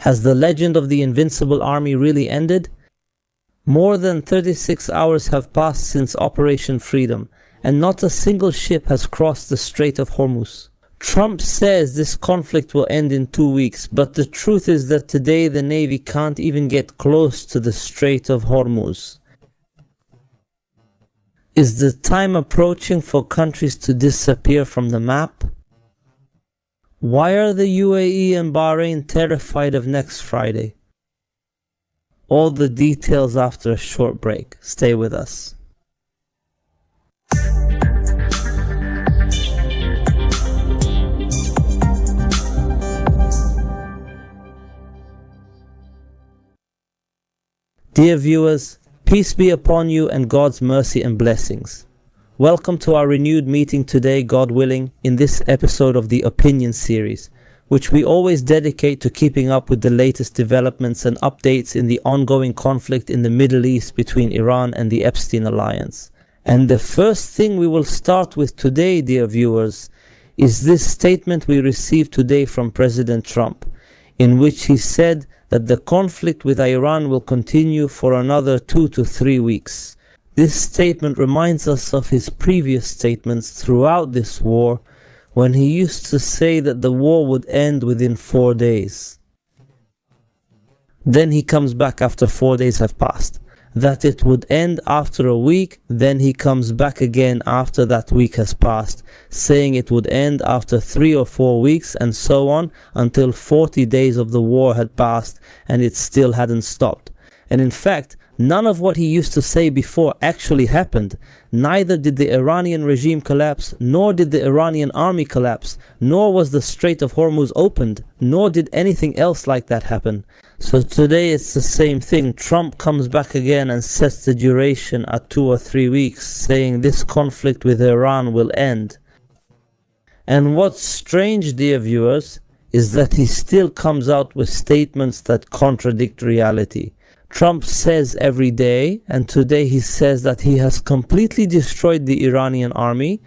Has the legend of the invincible army really ended? More than 36 hours have passed since Operation Freedom, and not a single ship has crossed the Strait of Hormuz. Trump says this conflict will end in 2 weeks, but the truth is that today the Navy can't even get close to the Strait of Hormuz. Is the time approaching for countries to disappear from the map? Why are the UAE and Bahrain terrified of next Friday? All the details after a short break. Stay with us. Dear viewers, peace be upon you and God's mercy and blessings. Welcome to our renewed meeting today, God willing, in this episode of the Opinion series, which we always dedicate to keeping up with the latest developments and updates in the ongoing conflict in the Middle East between Iran and the Epstein Alliance. And the first thing we will start with today, dear viewers, is this statement we received today from President Trump, in which he said that the conflict with Iran will continue for another 2 to 3 weeks. This statement reminds us of his previous statements throughout this war, when he used to say that the war would end within 4 days. Then he comes back after 4 days have passed. That it would end after a week, then he comes back again after that week has passed, saying it would end after 3 or 4 weeks, and so on, until 40 days of the war had passed and it still hadn't stopped. And in fact, none of what he used to say before actually happened. Neither did the Iranian regime collapse, nor did the Iranian army collapse, nor was the Strait of Hormuz opened, nor did anything else like that happen. So today it's the same thing. Trump comes back again and sets the duration at 2 or 3 weeks, saying this conflict with Iran will end. And what's strange, dear viewers, is that he still comes out with statements that contradict reality. Trump says every day, and today he says that he has completely destroyed the Iranian army,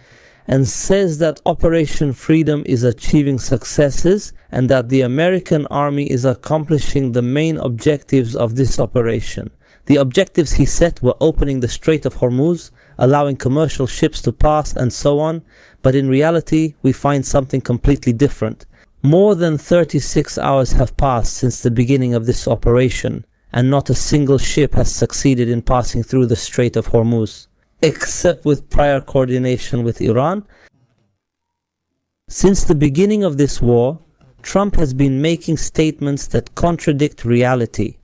and says that Operation Freedom is achieving successes, and that the American army is accomplishing the main objectives of this operation. The objectives he set were opening the Strait of Hormuz, allowing commercial ships to pass, and so on, but in reality we find something completely different. More than 36 hours have passed since the beginning of this operation, and not a single ship has succeeded in passing through the Strait of Hormuz, except with prior coordination with Iran. Since the beginning of this war, Trump has been making statements that contradict reality.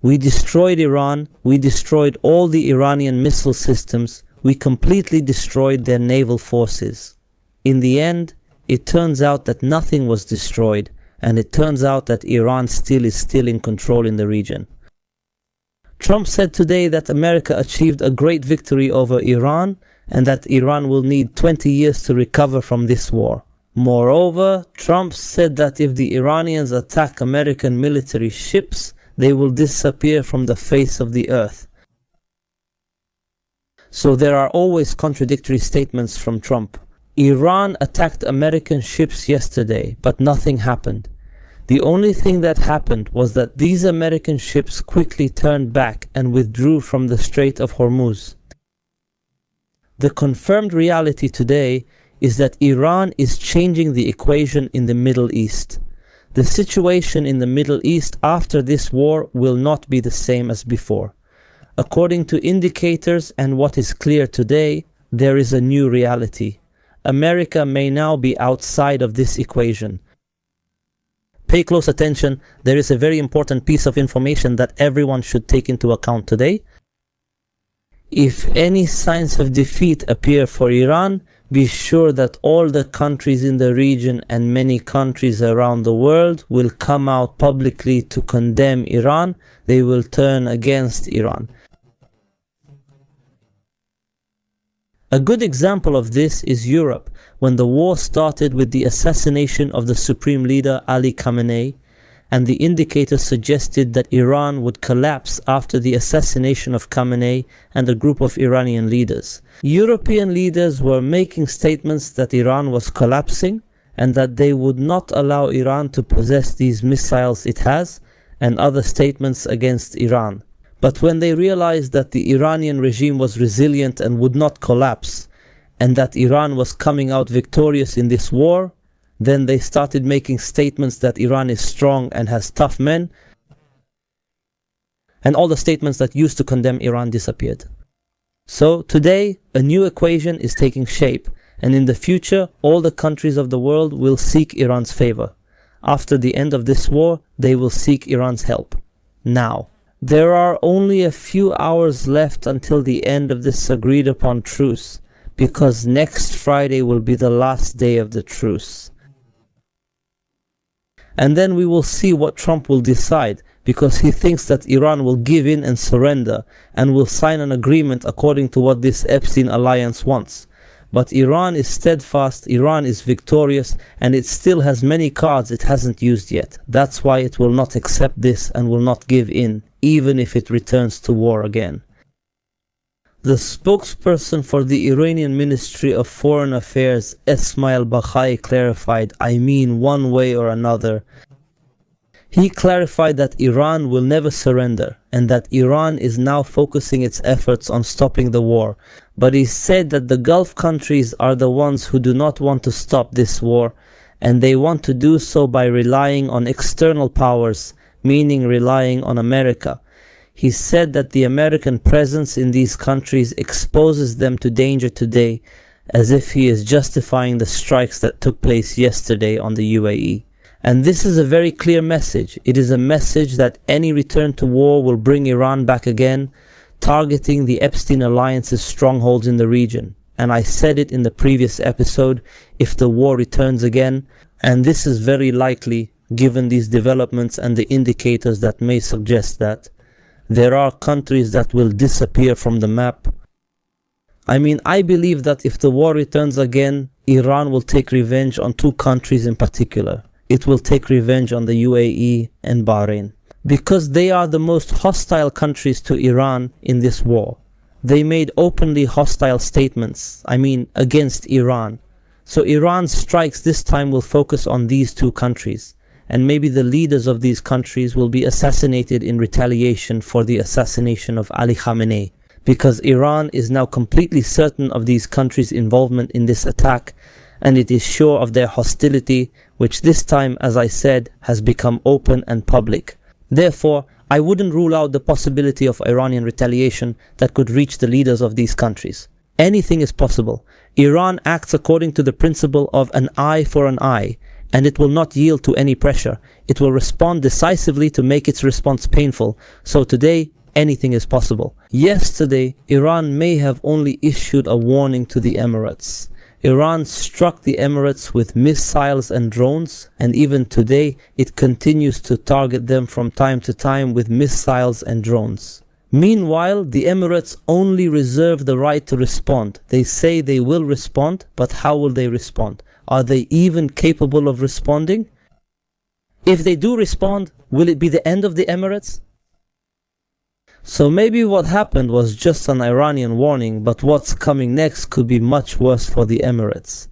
We destroyed Iran, we destroyed all the Iranian missile systems, we completely destroyed their naval forces. In the end, it turns out that nothing was destroyed, and it turns out that Iran is still in control in the region. Trump said today that America achieved a great victory over Iran, and that Iran will need 20 years to recover from this war. Moreover, Trump said that if the Iranians attack American military ships, they will disappear from the face of the earth. So there are always contradictory statements from Trump. Iran attacked American ships yesterday, but nothing happened. The only thing that happened was that these American ships quickly turned back and withdrew from the Strait of Hormuz. The confirmed reality today is that Iran is changing the equation in the Middle East. The situation in the Middle East after this war will not be the same as before. According to indicators and what is clear today, there is a new reality. America may now be outside of this equation. Pay close attention, there is a very important piece of information that everyone should take into account today. If any signs of defeat appear for Iran, be sure that all the countries in the region and many countries around the world will come out publicly to condemn Iran. They will turn against Iran. A good example of this is Europe, when the war started with the assassination of the Supreme Leader Ali Khamenei, and the indicators suggested that Iran would collapse after the assassination of Khamenei and a group of Iranian leaders. European leaders were making statements that Iran was collapsing and that they would not allow Iran to possess these missiles it has, and other statements against Iran. But when they realized that the Iranian regime was resilient and would not collapse, and that Iran was coming out victorious in this war, then they started making statements that Iran is strong and has tough men, and all the statements that used to condemn Iran disappeared. So today, a new equation is taking shape, and in the future, all the countries of the world will seek Iran's favor. After the end of this war, they will seek Iran's help. Now, there are only a few hours left until the end of this agreed upon truce, because next Friday will be the last day of the truce. And then we will see what Trump will decide, because he thinks that Iran will give in and surrender, and will sign an agreement according to what this Epstein alliance wants. But Iran is steadfast, Iran is victorious, and it still has many cards it hasn't used yet. That's why it will not accept this and will not give in, even if it returns to war again. The spokesperson for the Iranian Ministry of Foreign Affairs, Esmail Baghai, clarified, I mean one way or another. He clarified that Iran will never surrender, and that Iran is now focusing its efforts on stopping the war. But he said that the Gulf countries are the ones who do not want to stop this war, and they want to do so by relying on external powers, meaning relying on America. He said that the American presence in these countries exposes them to danger today, as if he is justifying the strikes that took place yesterday on the UAE. And this is a very clear message. It is a message that any return to war will bring Iran back again, targeting the Epstein alliance's strongholds in the region. And I said it in the previous episode, if the war returns again, and this is very likely given these developments and the indicators that may suggest that, there are countries that will disappear from the map. I mean, I believe that if the war returns again, Iran will take revenge on two countries in particular. It will take revenge on the UAE and Bahrain, because they are the most hostile countries to Iran in this war. They made openly hostile statements, against Iran. So Iran's strikes this time will focus on these two countries, and maybe the leaders of these countries will be assassinated in retaliation for the assassination of Ali Khamenei, because Iran is now completely certain of these countries' involvement in this attack, and it is sure of their hostility, which this time, as I said, has become open and public. Therefore, I wouldn't rule out the possibility of Iranian retaliation that could reach the leaders of these countries. Anything is possible. Iran acts according to the principle of an eye for an eye, and it will not yield to any pressure. It will respond decisively to make its response painful. So today, anything is possible. Yesterday, Iran may have only issued a warning to the Emirates. Iran struck the Emirates with missiles and drones, and even today it continues to target them from time to time with missiles and drones. Meanwhile, the Emirates only reserve the right to respond. They say they will respond, but how will they respond? Are they even capable of responding? If they do respond, will it be the end of the Emirates? So maybe what happened was just an Iranian warning, but what's coming next could be much worse for the Emirates.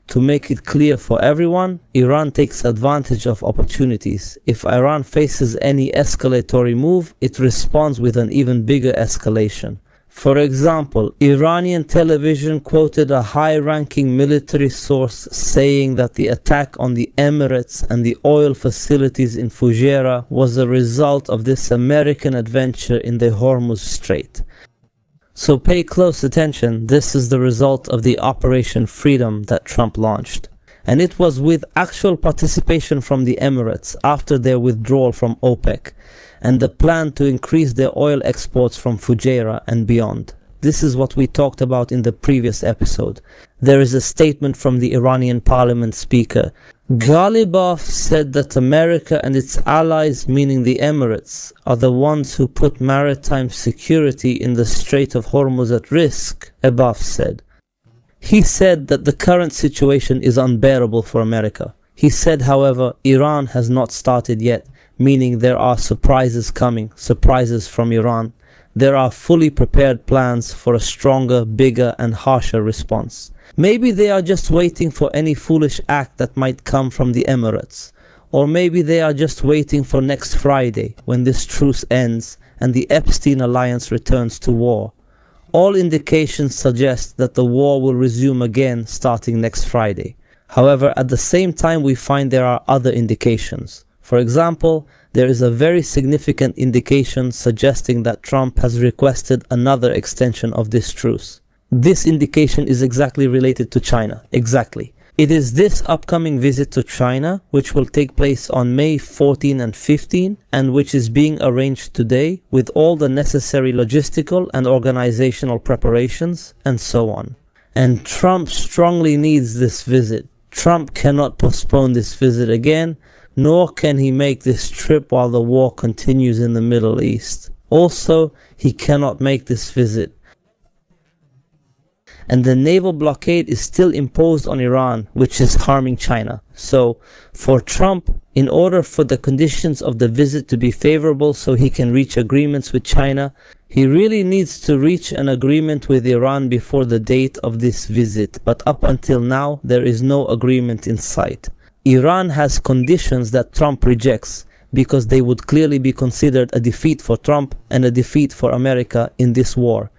To make it clear for everyone, Iran takes advantage of opportunities. If Iran faces any escalatory move, it responds with an even bigger escalation. For example, Iranian television quoted a high-ranking military source saying that the attack on the Emirates and the oil facilities in Fujairah was a result of this American adventure in the Hormuz Strait. So pay close attention, this is the result of the Operation Freedom that Trump launched. And it was with actual participation from the Emirates after their withdrawal from OPEC, and the plan to increase their oil exports from Fujairah and beyond. This is what we talked about in the previous episode. There is a statement from the Iranian parliament speaker. Ghalibaf said that America and its allies, meaning the Emirates, are the ones who put maritime security in the Strait of Hormuz at risk, Abaf said. He said that the current situation is unbearable for America. He said, however, Iran has not started yet, meaning there are surprises coming, surprises from Iran. There are fully prepared plans for a stronger, bigger and harsher response. Maybe they are just waiting for any foolish act that might come from the Emirates, Or maybe they are just waiting for next Friday when this truce ends and the Epstein alliance returns to war. All indications suggest that the war will resume again starting next Friday. However, at the same time we find there are other indications. For example, there is a very significant indication suggesting that Trump has requested another extension of this truce. This indication is exactly related to China. Exactly. It is this upcoming visit to China, which will take place on May 14 and 15, and which is being arranged today with all the necessary logistical and organizational preparations, and so on. And Trump strongly needs this visit. Trump cannot postpone this visit again, nor can he make this trip while the war continues in the Middle East. Also, he cannot make this visit. And the naval blockade is still imposed on Iran, which is harming China. So, for Trump, in order for the conditions of the visit to be favorable so he can reach agreements with China, he really needs to reach an agreement with Iran before the date of this visit. But up until now, there is no agreement in sight. Iran has conditions that Trump rejects, because they would clearly be considered a defeat for Trump and a defeat for America in this war.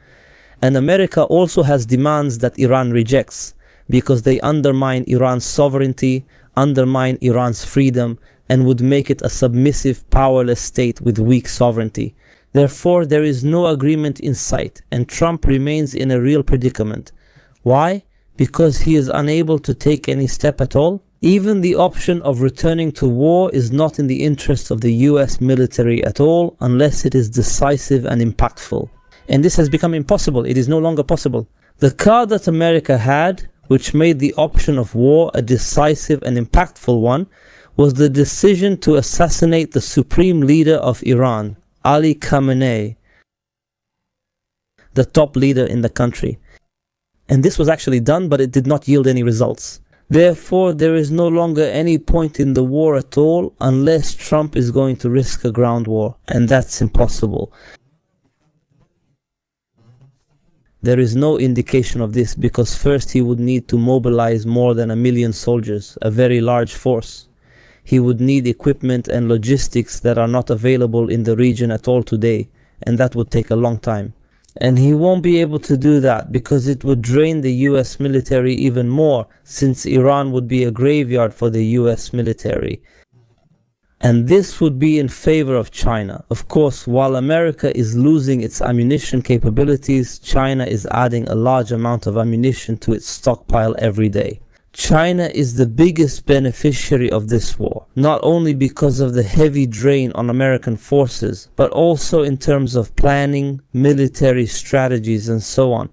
And America also has demands that Iran rejects, because they undermine Iran's sovereignty, undermine Iran's freedom, and would make it a submissive, powerless state with weak sovereignty. Therefore, there is no agreement in sight, and Trump remains in a real predicament. Why? Because he is unable to take any step at all. Even the option of returning to war is not in the interest of the US military at all, unless it is decisive and impactful. And this has become impossible. It is no longer possible. The card that America had, which made the option of war a decisive and impactful one, was the decision to assassinate the supreme leader of Iran, Ali Khamenei, the top leader in the country. And this was actually done, but it did not yield any results. Therefore, there is no longer any point in the war at all unless Trump is going to risk a ground war. And that's impossible. There is no indication of this because first he would need to mobilize more than 1 million soldiers, a very large force. He would need equipment and logistics that are not available in the region at all today, and that would take a long time. And he won't be able to do that because it would drain the US military even more, since Iran would be a graveyard for the US military. And this would be in favor of China. Of course, while America is losing its ammunition capabilities, China is adding a large amount of ammunition to its stockpile every day. China is the biggest beneficiary of this war, not only because of the heavy drain on American forces, but also in terms of planning, military strategies, and so on.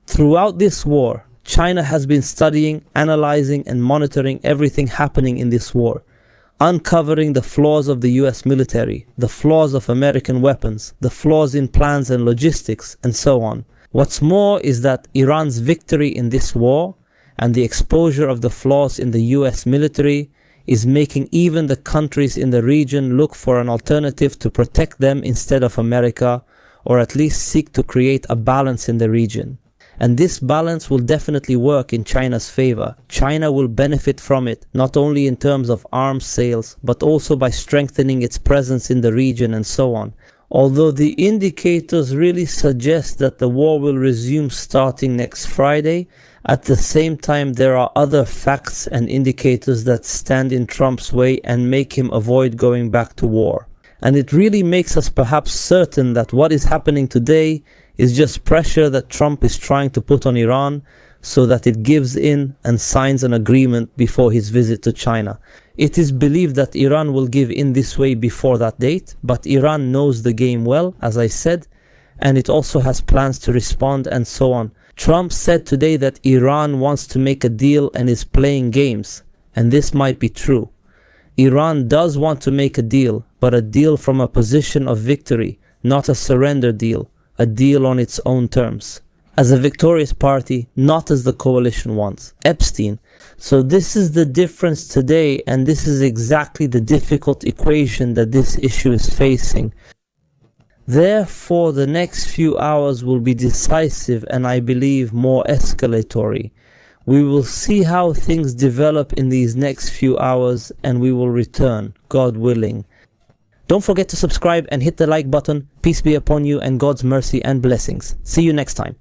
Throughout this war, China has been studying, analyzing, and monitoring everything happening in this war, uncovering the flaws of the US military, the flaws of American weapons, the flaws in plans and logistics, and so on. What's more is that Iran's victory in this war and the exposure of the flaws in the US military is making even the countries in the region look for an alternative to protect them instead of America, or at least seek to create a balance in the region. And this balance will definitely work in China's favor. China will benefit from it, not only in terms of arms sales, but also by strengthening its presence in the region and so on. Although the indicators really suggest that the war will resume starting next Friday, at the same time there are other facts and indicators that stand in Trump's way and make him avoid going back to war. And it really makes us perhaps certain that what is happening today is just pressure that Trump is trying to put on Iran so that it gives in and signs an agreement before his visit to China. It is believed that Iran will give in this way before that date, but Iran knows the game well, as I said, and it also has plans to respond and so on. Trump said today that Iran wants to make a deal and is playing games, and this might be true. Iran does want to make a deal, but a deal from a position of victory, not a surrender deal, a deal on its own terms. As a victorious party, not as the coalition wants. Epstein. So this is the difference today, and this is exactly the difficult equation that this issue is facing. Therefore, the next few hours will be decisive and I believe more escalatory. We will see how things develop in these next few hours, and we will return, God willing. Don't forget to subscribe and hit the like button. Peace be upon you and God's mercy and blessings. See you next time.